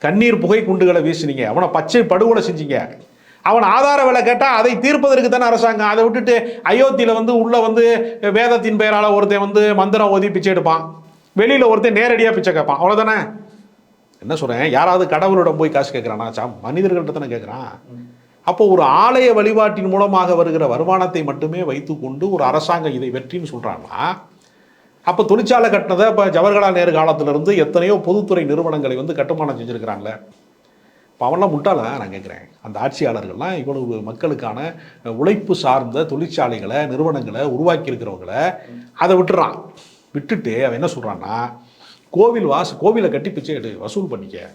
கண்ணீர் புகை குண்டுகளை வீசினீங்க, அவனை பச்சை படுகொலை செஞ்சீங்க. அவன் ஆதார விலை கேட்டால் அதை தீர்ப்பதற்கு தானே அரசாங்கம். அதை விட்டுட்டு அயோத்தியில் வந்து உள்ள வந்து வேதத்தின் பெயரால் ஒருத்தன் வந்து மந்திரம் ஓதி பிச்சை எடுப்பான், வெளியில் ஒருத்தன் நேரடியாக பிச்சை கேட்பான், அவ்வளோதானே. என்ன சொல்கிறேன், யாராவது கடவுளிடம் போய் காசு கேட்குறானா? மனிதர்கள்ட்ட தானே கேட்குறான். அப்போ ஒரு ஆலய வழிபாட்டின் மூலமாக வருகிற வருமானத்தை மட்டுமே வைத்துக்கொண்டு ஒரு அரசாங்கம் இதை வெற்றின்னு சொல்கிறான்னா, அப்போ தொழிற்சாலை கட்டினதை இப்போ ஜவஹர்லால் நேரு காலத்திலிருந்து எத்தனையோ பொதுத்துறை நிறுவனங்களை வந்து கட்டுமானம் செஞ்சுருக்கிறாங்களே. இப்போ அவன்லாம் முட்டாள நான் கேட்குறேன். அந்த ஆட்சியாளர்கள்லாம் இவ்வளவு மக்களுக்கான உழைப்பு சார்ந்த தொழிற்சாலைகளை நிறுவனங்களை உருவாக்கி இருக்கிறவங்களை அதை விட்டுறான். விட்டுட்டு அவன் என்ன சொல்கிறான்னா, கோவிலை கட்டி பிச்சை எடு, வசூல் பண்ணிக்க.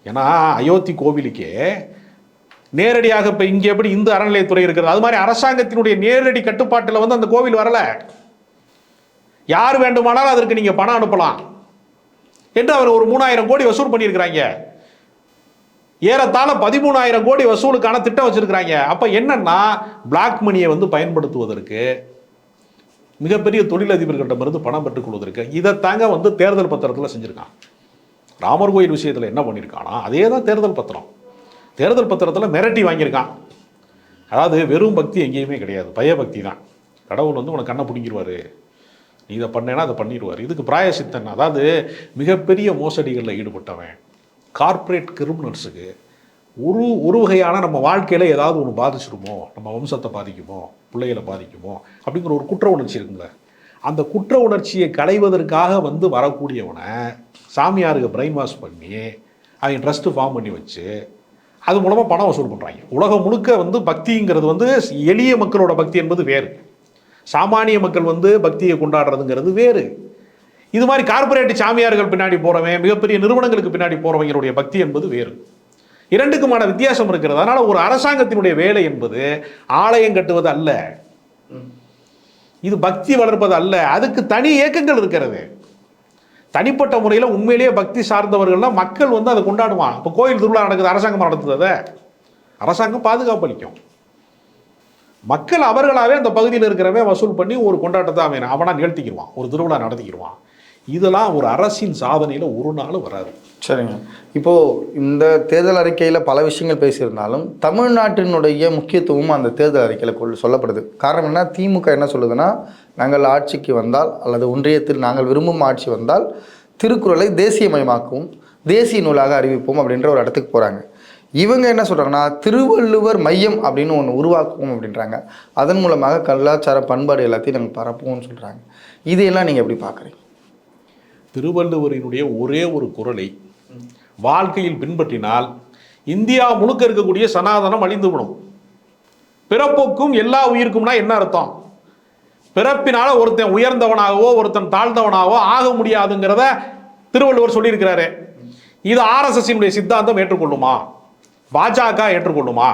ஏன்னா அயோத்தி கோவிலுக்கே நேரடியாக இப்போ இங்கே எப்படி இந்து அறநிலையத்துறை இருக்கிறது, அது மாதிரி அரசாங்கத்தினுடைய நேரடி கட்டுப்பாட்டில் வந்து அந்த கோவில் வரலை. யார் வேண்டுமானாலும் அதற்கு நீங்கள் பணம் அனுப்பலாம் என்று அவர் ஒரு 3000 கோடி வசூல் பண்ணியிருக்கிறாங்க. ஏறத்தாழ 13,000 கோடி வசூலுக்கான திட்டம் வச்சிருக்கிறாங்க. அப்போ என்னன்னா, பிளாக் மணியை வந்து பயன்படுத்துவதற்கு, மிகப்பெரிய தொழிலதிபர்களிடமிருந்து பணம் பெற்றுக்கொள்வதற்கு இதைத்தாங்க வந்து தேர்தல் பத்திரத்தில் செஞ்சுருக்கான். ராமர் கோயில் விஷயத்தில் என்ன பண்ணியிருக்கானா அதே தான் தேர்தல் பத்திரம். தேர்தல் பத்திரத்தில் மிரட்டி வாங்கியிருக்கான். அதாவது வெறும் பக்தி எங்கேயுமே கிடையாது, பயபக்தி தான். கடவுள் வந்து உனக்கு கண்ணை பிடிங்கிடுவார், நீ இதை பண்ணேன்னா அதை பண்ணிடுவார். இதுக்கு பிராயசித்தன், அதாவது மிகப்பெரிய மோசடிகளில் ஈடுபட்டவன், கார்ப்பரேட் கிரிமினல்ஸுக்கு ஒரு வகையான நம்ம வாழ்க்கையில் ஏதாவது ஒன்று பாதிச்சிருமோ, நம்ம வம்சத்தை பாதிக்குமோ, பிள்ளைகளை பாதிக்குமோ அப்படிங்கிற ஒரு குற்ற உணர்ச்சி இருக்குங்கள, அந்த குற்ற உணர்ச்சியை களைவதற்காக வந்து வரக்கூடியவனை சாமியாருக்கு பிரெயின் வாஷ் பண்ணி அவன் ட்ரஸ்ட்டு ஃபார்ம் பண்ணி வச்சு அது மூலமாக பணம் வசூல் பண்ணுறாங்க. உலகம் முழுக்க வந்து பக்திங்கிறது வந்து எளிய மக்களோட பக்தி என்பது வேறு, சாமானிய மக்கள் வந்து பக்தியை கொண்டாடுறதுங்கிறது வேறு. இது மாதிரி கார்பரேட் சாமியார்கள் பின்னாடி போகிறவன், மிகப்பெரிய நிறுவனங்களுக்கு பின்னாடி போகிறவங்களுடைய பக்தி என்பது வேறு. இரண்டுக்குமான வித்தியாசம் இருக்கிறது. அதனால ஒரு அரசாங்கத்தினுடைய வேலை என்பது ஆலயம் கட்டுவது அல்ல, இது பக்தி வளர்ப்பது அல்ல. அதுக்கு தனி இயக்கங்கள் இருக்கிறது. தனிப்பட்ட முறையில் உண்மையிலேயே பக்தி சார்ந்தவர்கள்லாம் மக்கள் வந்து அதை கொண்டாடுவான். இப்போ கோயில் திருவிழா நடக்குது, அரசாங்கம் நடத்துறத அரசாங்கம் பாதுகாப்பு அளிக்கும். மக்கள் அவர்களாகவே அந்த பகுதியில் இருக்கிறவன் வசூல் பண்ணி ஒரு கொண்டாட்டத்தை அவனா நிகழ்த்திக்கிடுவான், ஒரு திருவிழா நடத்திக்கிடுவான். இதெல்லாம் ஒரு அரசின் சாதனையில் ஒரு நாள் வராது. சரிங்க. இப்போது இந்த தேர்தல் அறிக்கையில் பல விஷயங்கள் பேசியிருந்தாலும் தமிழ்நாட்டினுடைய முக்கியத்துவம் அந்த தேர்தல் அறிக்கையில் சொல்லப்படுது. காரணம் என்ன? திமுக என்ன சொல்லுதுன்னா, நாங்கள் ஆட்சிக்கு வந்தால் அல்லது ஒன்றியத்தில் நாங்கள் விரும்பும் ஆட்சி வந்தால் திருக்குறளை தேசியமயமாக்கவும் தேசிய நூலாக அறிவிப்போம் அப்படின்ற ஒரு இடத்துக்கு போகிறாங்க. இவங்க என்ன சொல்கிறாங்கன்னா, திருவள்ளுவர் மையம் அப்படின்னு ஒன்று உருவாக்குவோம் அப்படின்றாங்க. அதன் மூலமாக கலாச்சார பண்பாடு எல்லாத்தையும் நாங்கள் பரப்புவோம்னு சொல்கிறாங்க. இதையெல்லாம் நீங்கள் எப்படி பார்க்குறீங்க? திருவள்ளுவரினுடைய ஒரே ஒரு குறளை வாழ்க்கையில் பின்பற்றினால் இந்தியா முழுக்க இருக்கக்கூடிய சனாதனம் அழிந்துவிடும். பிறப்புக்கும் எல்லா உயிருக்கும்னா என்ன அர்த்தம்? பிறப்பினால ஒருத்தன் உயர்ந்தவனாகவோ ஒருத்தன் தாழ்ந்தவனாகவோ ஆக முடியாதுங்கிறத திருவள்ளுவர் சொல்லியிருக்கிறாரு. இது ஆர்எஸ்எஸ்னுடைய சித்தாந்தம் ஏற்றுக்கொள்ளுமா? பாஜக ஏற்றுக்கொள்ளுமா?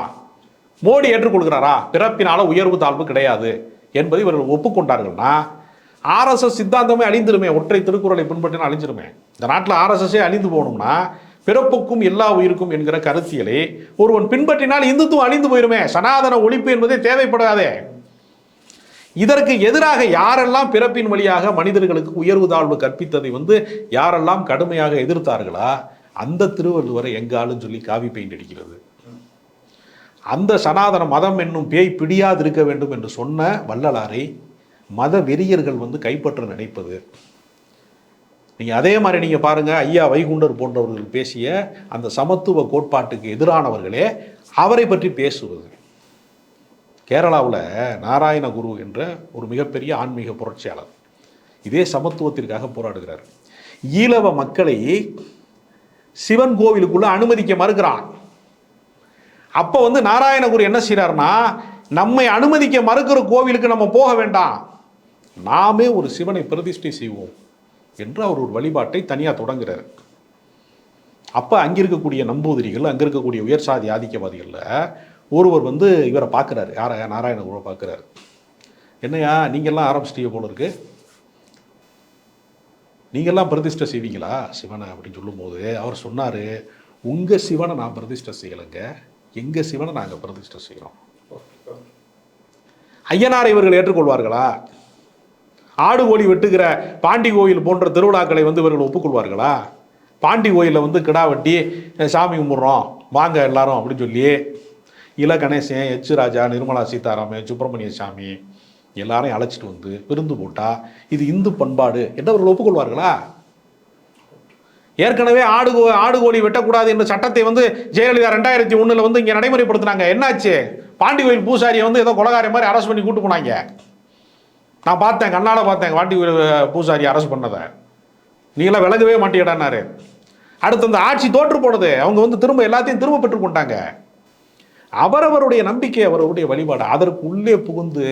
மோடி ஏற்றுக்கொள்கிறாரா? பிறப்பினால உயர்வு தாழ்வு கிடையாது என்பதை இவர்கள் ஒப்புக்கொண்டார்கள்னா ஆர்எஸ்எஸ் சித்தாந்தமே அழிந்துருமே. ஒற்றை திருக்குறளை பின்பற்றினா அழிஞ்சிருமே. இந்த நாட்டில் ஆர்எஸ்எஸ்ஸே அழிந்து போகணும்னா பிறப்புக்கும் எல்லா உயிருக்கும் என்கிற கருத்தியலை ஒருவன் பின்பற்றினால் இந்துத்துவம் அழிந்து போயிருமே. சனாதன ஒழிப்பு என்பதே தேவைப்படாதே. இதற்கு எதிராக யாரெல்லாம் பிறப்பின் வழியாக மனிதர்களுக்கு உயர்வு தாழ்வு கற்பித்ததை வந்து யாரெல்லாம் கடுமையாக எதிர்த்தார்களா அந்த திருவள்ளுவரை எங்காலும் சொல்லி காவி பெயிண்ட் அடிக்கிறது. அந்த சனாதன மதம் என்னும் பேய் பிடியாது இருக்க வேண்டும் என்று சொன்ன வள்ளலாரை மத வெறியர்கள் வந்து கைப்பற்ற நினைப்பது. நீங்கள் அதே மாதிரி நீங்கள் பாருங்கள், ஐயா வைகுண்டர் போன்றவர்கள் பேசிய அந்த சமத்துவ கோட்பாட்டுக்கு எதிரானவர்களே அவரை பற்றி பேசுவது. கேரளாவில் நாராயணகுரு என்ற ஒரு மிகப்பெரிய ஆன்மீக புரட்சியாளர் இதே சமத்துவத்திற்காக போராடுகிறார். ஈழவ மக்களை சிவன் கோவிலுக்குள்ள அனுமதிக்க மறுக்கிறான். அப்போ வந்து நாராயணகுரு என்ன செய்கிறார்னா, நம்மை அனுமதிக்க மறுக்கிற கோவிலுக்கு நம்ம போக வேண்டாம், நாமே ஒரு சிவனை பிரதிஷ்டை செய்வோம் என்று அவர் ஒரு வழிபாட்டை தனியாக தொடங்குகிறார். அப்போ அங்கே இருக்கக்கூடிய நம்பூதிரிகள், அங்கே இருக்கக்கூடிய உயர் சாதி ஆதிக்கவாதிகளில் ஒருவர் வந்து இவரை பார்க்குறாரு. யாரை? நாராயணகுருவை பார்க்குறாரு. என்னையா நீங்கள்லாம் ஆரம்பிச்சிட்டீங்க போல இருக்கு, நீங்கள்லாம் பிரதிஷ்டை செய்வீங்களா சிவனை அப்படின்னு சொல்லும்போது அவர் சொன்னார், உங்கள் சிவனை நான் பிரதிஷ்டை செய்யலைங்க, எங்கள் சிவனை நாங்கள் பிரதிஷ்டை செய்கிறோம். ஐயனாரை இவர்கள் ஏற்றுக்கொள்வார்களா? ஆடு கோழி வெட்டுகிற பாண்டி கோயில் போன்ற திருவிழாக்களை வந்து இவர்கள் ஒப்புக்கொள்வார்களா? பாண்டி கோயிலில் வந்து கிடா வெட்டி சாமி கும்பிட்றோம் வாங்க எல்லாரும் அப்படின்னு சொல்லி இல கணேசன், எச் ராஜா, நிர்மலா சீதாராமன், சுப்பிரமணிய சாமி எல்லாரையும் அழைச்சிட்டு வந்து விருந்து போட்டால் இது இந்து பண்பாடு என்று அவர்கள் ஒப்புக்கொள்வார்களா? ஏற்கனவே ஆடு கோழி வெட்டக்கூடாது என்ற சட்டத்தை வந்து ஜெயலலிதா 2001 வந்து இங்கே நடைமுறைப்படுத்தினாங்க. என்னாச்சு? பாண்டி கோயில் பூசாரியை வந்து ஏதோ கொலகாரி மாதிரி அரெஸ்ட் பண்ணி கூட்டு போனாங்க. நான் பார்த்தேன், கண்ணால் பார்த்தேன் பாண்டி கோயில் பூசாரி அரெஸ்ட் பண்ணதை. நீங்களாம் விலகவே மாட்டேடானாரு. அடுத்து அந்த ஆட்சி தோற்று போனது, அவங்க வந்து திரும்ப எல்லாத்தையும் திரும்ப பெற்றுக்கொண்டாங்க. அவரவருடைய நம்பிக்கை, அவருடைய வழிபாடு அதற்கு உள்ளே புகுந்து,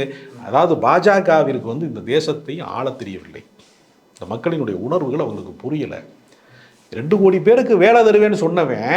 அதாவது பாஜகவிற்கு வந்து இந்த தேசத்தை ஆள தெரியவில்லை. இந்த மக்களினுடைய உணர்வுகள் அவங்களுக்கு புரியலை. 2 கோடி பேருக்கு வேலை தருவேன்னு சொன்னவன்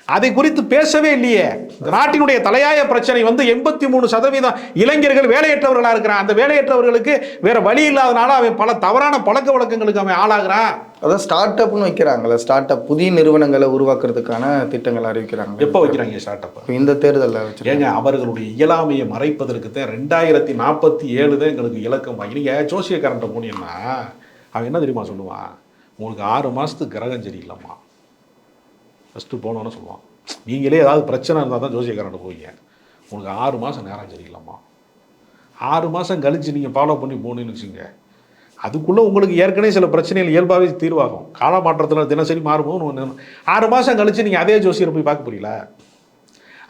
அதை குறித்து பேசவே இல்லையே. இந்த நாட்டினுடைய தலையாய பிரச்சனை வந்து 83% இளைஞர்கள் வேலையற்றவர்களாக இருக்கிறான். அந்த வேலையற்றவர்களுக்கு வேற வழி இல்லாதனால அவன் பல தவறான பழக்க வழக்கங்களுக்கு அவன் ஆளாகிறான். அதான் ஸ்டார்ட் அப்னு வைக்கிறாங்களே, ஸ்டார்ட் அப் புதிய நிறுவனங்களை உருவாக்குறதுக்கான திட்டங்கள் அறிவிக்கிறாங்க. எப்போ வைக்கிறாங்க ஸ்டார்ட் அப்? இந்த தேர்தலில் ஏங்க அவர்களுடைய இயலாமையை மறைப்பதற்கு தான் 2047 தான் எங்களுக்கு இலக்கம் வாங்கி. நீங்கள் ஜோசியக்காரன்ட்ட போனீங்கன்னா அவன் என்ன தெரியுமா சொல்லுவான்? உங்களுக்கு 6 மாதத்துக்கு கிரகம் சரியில்லைம்மா. ஃபஸ்ட்டு போனோன்னு சொல்லுவான், நீங்களே ஏதாவது பிரச்சனை இருந்தால் தான் ஜோசியக்காரன்ட்ட போவீங்க. உங்களுக்கு 6 மாதம் நேரம் சரியில்லைம்மா. 6 மாதம் கழித்து நீங்கள் ஃபாலோ பண்ணி போகணுன்னு வச்சுங்க, அதுக்குள்ளே உங்களுக்கு ஏற்கனவே சில பிரச்சனைகள் இயல்பாகவே தீர்வாகும். காலமாற்றத்தில் தினசரி மாறும்போது 6 மாதம் கழித்து நீங்கள் அதே ஜோசியரை போய் பார்க்க புரியல.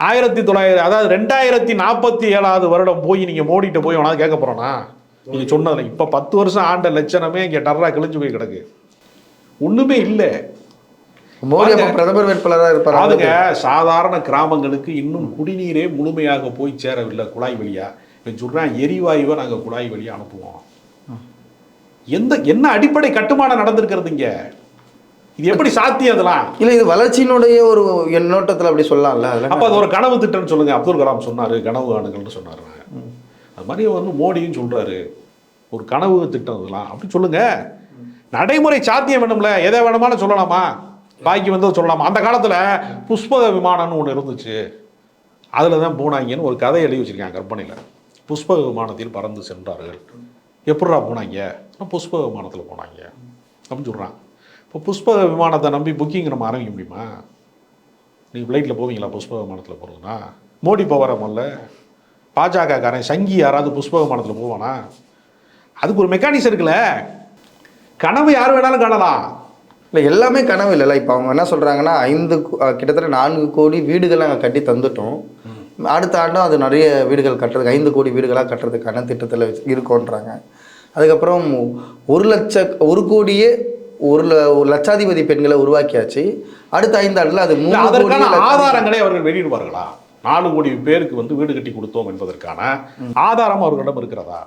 2047 வருடம் போய் நீங்கள் மோடிட்ட போய் வேணாலும் கேட்க போகிறோன்னா நீங்கள் சொன்னதில்லை. இப்போ 10 வருஷம் ஆண்ட லட்சணமே இங்கே டர்ரா கிழிஞ்சு போய் கிடக்கு. ஒன்றுமே இல்லை. மோடி அப்ப பிரதமர் வேட்பாளராக இருப்பார். அதுங்க சாதாரண கிராமங்களுக்கு இன்னும் குடிநீரே முழுமையாக போய் சேரவில்லை குழாய் வழியா. இவன் சொல்றான் எரிவாயுவை நாங்கள் குழாய் வழியா அனுப்புவோம். என்ன அடிப்படை கட்டுமானம் நடந்திருக்கிறது இங்க? இது எப்படி சாத்தியம்? அதெல்லாம் இல்ல, இது வளர்ச்சியினுடைய ஒரு எண்ணோட்டத்தில் அப்படி சொல்லலாம்ல. அப்ப அது ஒரு கனவு திட்டம்னு சொல்லுங்க. அப்துல் கலாம் சொன்னாரு கனவு காணுங்கள்னு சொன்னாரு. அது மாதிரி வந்து மோடியும் சொல்றாரு ஒரு கனவு திட்டம் இதெல்லாம் அப்படி சொல்லுங்க. நடைமுறை சாத்தியம் வேணும்ல. எதை வேணுமானு சொல்லலாமா? பாக்கி வந்து சொல்லலாமா? அந்த காலத்துல புஷ்பக விமானம்னு ஒன்று இருந்துச்சு. அதில் தான் போனாங்கன்னு ஒரு கதை எழுதி வச்சிருக்காங்க கற்பனையில். புஷ்பக விமானத்தில் பறந்து சென்றார்கள். எப்படா போனாங்க? புஷ்பக விமானத்தில் போனாங்க அப்படின்னு சொல்கிறான். இப்போ புஷ்பக விமானத்தை நம்பி புக்கிங் நம்ம ஆரம்பிக்க முடியுமா? நீங்கள் ஃப்ளைட்டில் போவீங்களா புஷ்பக விமானத்தில் போகிறதுனா? மோடி போகிற முதல்ல பாஜகக்காரன் சங்கி யாராவது புஷ்பக விமானத்தில் போவானா? அதுக்கு ஒரு மெக்கானிசம் இருக்குல்ல. கனவு யார் வேணாலும் காணலாம். இல்லை, எல்லாமே கனவு இல்லைல்ல. இப்போ அவங்க என்ன சொல்கிறாங்கன்னா கிட்டத்தட்ட 4 கோடி வீடுகள் நாங்கள் கட்டி தந்துட்டோம். அடுத்த ஆண்டும் அது நிறைய வீடுகள் கட்டுறதுக்கு 5 கோடி வீடுகளாக கட்டுறதுக்கான திட்டத்தில் இருக்கோன்றாங்க. அதுக்கப்புறம் 1 கோடியே 1 லட்சாதிபதி பெண்களை உருவாக்கியாச்சு. அடுத்த 5 ஆண்டில் அது 3 அதற்கான ஆதாரங்களை அவர்கள் வெளியிடுவார்களா? 4 கோடி பேருக்கு வந்து வீடு கட்டி கொடுத்தோம் என்பதற்கான ஆதாரம் அவர்களிடம் இருக்கிறதா?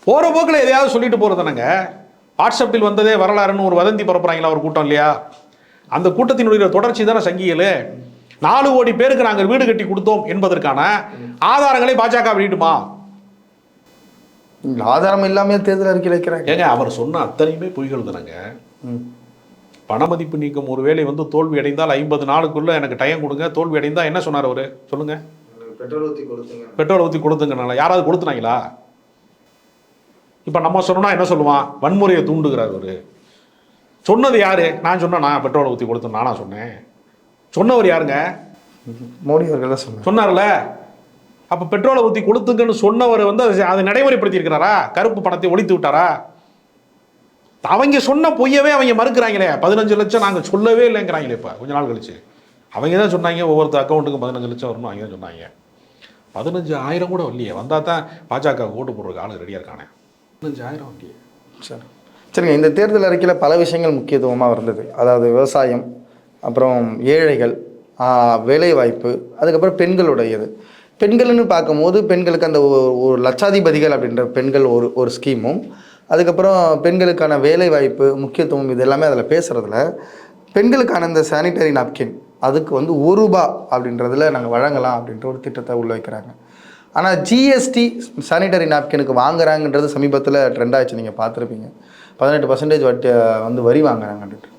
போகிற போக்கில் எதையாவது சொல்லிட்டு போகிறதுனாங்க. வாட்ஸ்அப்பில் வந்ததே வரலாறுன்னு ஒரு வதந்தி பரப்புறாங்களா ஒரு கூட்டம் இல்லையா? அந்த கூட்டத்தினுடைய தொடர்ச்சி தானே சங்கியல். 4 கோடி பேருக்கு நாங்கள் வீடு கட்டி கொடுத்தோம் என்பதற்கான ஆதாரங்களை பாஜக வெளியிடுமா? ஆதாரம் இல்லாம தேர்தல் அறிக்கை வைக்கிறாங்க. ஏங்க அவர் சொன்ன அத்தனையுமே பொய்கள் தானங்க. பணமதிப்பு நீக்கம் ஒருவேளை வந்து தோல்வி அடைந்தால் 50 நாளுக்குள்ள எனக்கு டைம் கொடுங்க. தோல்வி அடைந்தால் என்ன சொன்னார் அவரு? சொல்லுங்க. பெட்ரோல் ஊற்றி கொடுத்துங்கனால யாராவது கொடுத்துனாங்களா? இப்போ நம்ம சொன்னோம்னா என்ன சொல்லுவான்? வன்முறையை தூண்டுகிறார் அவரு. சொன்னது யாரு? நான் சொன்னேன். நான் பெட்ரோலை ஊற்றி கொடுத்தேன் நானா சொன்னேன்? சொன்னவர் யாருங்க? மோடி அவர்கள் தான் சொன்னார்ல. அப்போ பெட்ரோலை ஊற்றி கொடுத்துங்கன்னு சொன்னவர் வந்து அதை நடைமுறைப்படுத்தி இருக்கிறாரா? கருப்பு பணத்தை ஒழித்து விட்டாரா? அவங்க சொன்ன பொய்யவே அவங்க மறுக்கிறாங்களே. 15 லட்சம் நாங்கள் சொல்லவே இல்லைங்கிறாங்களே. இப்போ கொஞ்ச நாள் கழிச்சு அவங்க தான் சொன்னாங்க ஒவ்வொருத்தர் அக்கௌண்ட்டுக்கும் 15 லட்சம் வரணும். அவங்க தான் சொன்னாங்க. 15,000 கூட வரலையே. வந்தால் தான் பாஜக ஓட்டு போடுறதுக்கு ஆள் ரெடியாக இருக்கானே. 15,000 வரலையே. சரிங்க. இந்த தேர்தல் அறிக்கையில் பல விஷயங்கள் முக்கியத்துவமாக இருந்தது. அதாவது விவசாயம், அப்புறம் ஏழைகள், வேலைவாய்ப்பு, அதுக்கப்புறம் பெண்களுடையது. பெண்கள்னு பார்க்கும்போது பெண்களுக்கு அந்த ஒரு லட்சாதிபதிகள் அப்படின்ற பெண்கள் ஒரு ஸ்கீமும், அதுக்கப்புறம் பெண்களுக்கான வேலைவாய்ப்பு முக்கியத்துவம், இது எல்லாமே அதில் பேசுகிறதுல பெண்களுக்கான இந்த சானிடரி நாப்கின் அதுக்கு வந்து ₹1 அப்படின்றதுல நாங்கள் வழங்கலாம் அப்படின்ற ஒரு திட்டத்தை உள்ள வைக்கிறாங்க. ஆனால் ஜிஎஸ்டி சானிடரி நாப்கினுக்கு வாங்குறாங்கன்றது சமீபத்தில் ட்ரெண்ட் ஆச்சு. நீங்கள் பார்த்துருப்பீங்க. 18% வட்டி வந்து வரி வாங்குறாங்கன்ட்டு.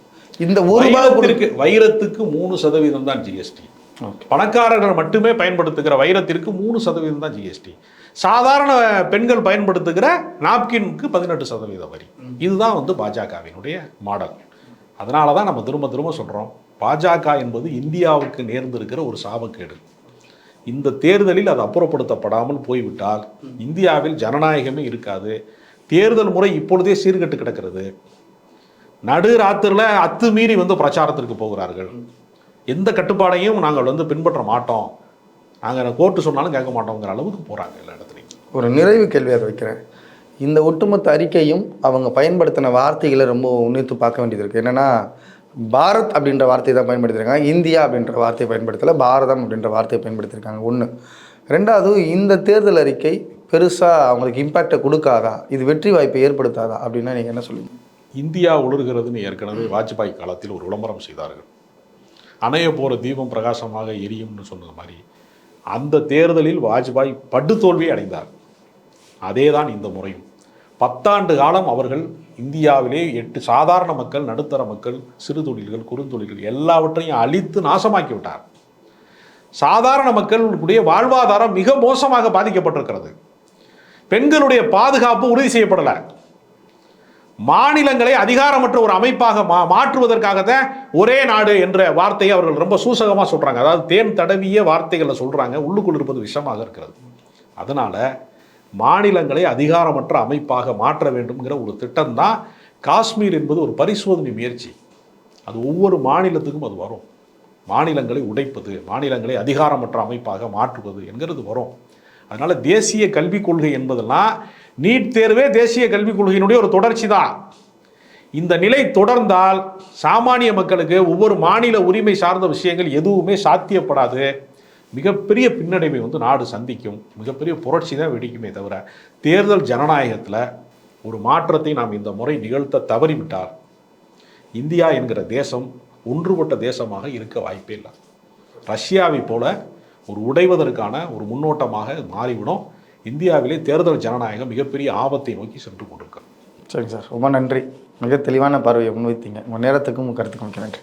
இந்த ₹1 வைரத்துக்கு 3% தான் ஜிஎஸ்டி. பணக்காரர்கள் மட்டுமே பயன்படுத்துகிற வைரத்திற்கு 3% தான் ஜிஎஸ்டி. சாதாரண பெண்கள் பயன்படுத்துகிற நாப்கினுக்கு 18% வரி. இதுதான் வந்து பாஜகவினுடைய மாடல். அதனால தான் நம்ம திரும்ப திரும்ப சொல்கிறோம், பாஜக என்பது இந்தியாவுக்கு நேர்ந்திருக்கிற ஒரு சாபக்கேடு. இந்த தேர்தலில் அது அப்புறப்படுத்தப்படாமல் போய்விட்டால் இந்தியாவில் ஜனநாயகமே இருக்காது. தேர்தல் முறை இப்பொழுதே சீர்கட்டு கிடக்கிறது. நடு ராத்திரில் அத்துமீறி வந்து பிரச்சாரத்திற்கு போகிறார்கள். எந்த கட்டுப்பாடையும் நாங்கள் வந்து பின்பற்ற மாட்டோம், நாங்கள் கோர்ட்டு சொன்னாலும் கேட்க மாட்டோங்கிற அளவுக்கு போகிறாங்க எல்லா இடத்துலையும். ஒரு நிறைவு கேள்வி அதை வைக்கிறேன். இந்த ஒட்டுமொத்த அறிக்கையும் அவங்க பயன்படுத்தின வார்த்தைகளை ரொம்ப உன்னித்து பார்க்க வேண்டியது இருக்குது. என்னென்னா, பாரத் அப்படின்ற வார்த்தையை தான் பயன்படுத்தியிருக்காங்க, இந்தியா அப்படின்ற வார்த்தையை பயன்படுத்தலை, பாரதம் அப்படின்ற வார்த்தையை பயன்படுத்தியிருக்காங்க. 1. 2வது, இந்த தேர்தல் அறிக்கை பெருசாக அவங்களுக்கு இம்பேக்டை கொடுக்காதா, இது வெற்றி வாய்ப்பை ஏற்படுத்தாதா அப்படின்னா நீங்கள் என்ன சொல்லுவீங்க? இந்தியா உலர்கிறதுன்னு ஏற்கனவே வாஜ்பாய் காலத்தில் ஒரு விளம்பரம் செய்தார்கள். அணைய போகிற தீபம் பிரகாசமாக எரியும்னு சொன்னது மாதிரி அந்த தேர்தலில் வாஜ்பாய் படுதோல்வி அடைந்தார். அதே தான் இந்த முறையும். 10 ஆண்டு காலம் அவர்கள் இந்தியாவிலே 8 சாதாரண மக்கள், நடுத்தர மக்கள், சிறு தொழில்கள், குறுந்தொழில்கள் எல்லாவற்றையும் அழித்து நாசமாக்கி விட்டார். சாதாரண மக்களுடைய வாழ்வாதாரம் மிக மோசமாக பாதிக்கப்பட்டிருக்கிறது. பெண்களுடைய பாதுகாப்பு உறுதி செய்யப்படலை. மாநிலங்களை அதிகாரமற்ற ஒரு அமைப்பாக மாற்றுவதற்காகத்தான் ஒரே நாடு என்ற வார்த்தையை அவர்கள் ரொம்ப சூசகமாக சொல்கிறாங்க. அதாவது தேன் தடவிய வார்த்தைகளை சொல்கிறாங்க, உள்ளுக்குள் இருப்பது விஷமாக இருக்கிறது. அதனால் மாநிலங்களை அதிகாரமற்ற அமைப்பாக மாற்ற வேண்டும்ங்கிற ஒரு திட்டம்தான் காஷ்மீர் என்பது ஒரு பரிசோதனை முயற்சி. அது ஒவ்வொரு மாநிலத்துக்கும் அது வரும். மாநிலங்களை உடைப்பது, மாநிலங்களை அதிகாரமற்ற அமைப்பாக மாற்றுவது என்கிறது வரும். அதனால் தேசிய கல்விக் கொள்கை என்பதெல்லாம் நீட் தேர்வே தேசிய கல்விக் கொள்கையினுடைய ஒரு தொடர்ச்சி தான். இந்த நிலை தொடர்ந்தால் சாமானிய மக்களுக்கு ஒவ்வொரு மாநில உரிமை சார்ந்த விஷயங்கள் எதுவுமே சாத்தியப்படாது. மிகப்பெரிய பின்னடைவை வந்து நாடு சந்திக்கும். மிகப்பெரிய புரட்சி தான் வெடிக்குமே தவிர தேர்தல் ஜனநாயகத்தில் ஒரு மாற்றத்தை நாம் இந்த முறை நிகழ்த்த தவறிவிட்டால் இந்தியா என்கிற தேசம் ஒன்றுபட்ட தேசமாக இருக்க வாய்ப்பே இல்லை. ரஷ்யாவை போல ஒரு உடைவதற்கான ஒரு முன்னோட்டமாக மாறிவிடும். இந்தியாவிலே தேர்தல் ஜனநாயகம் மிகப்பெரிய ஆபத்தை நோக்கி சென்று கொண்டிருக்கிறது. சரிங்க சார், ரொம்ப நன்றி. மிக தெளிவான பார்வையை முன்வைத்தீங்க. உங்கள் நேரத்துக்கும் கருத்துக்கும் நன்றி.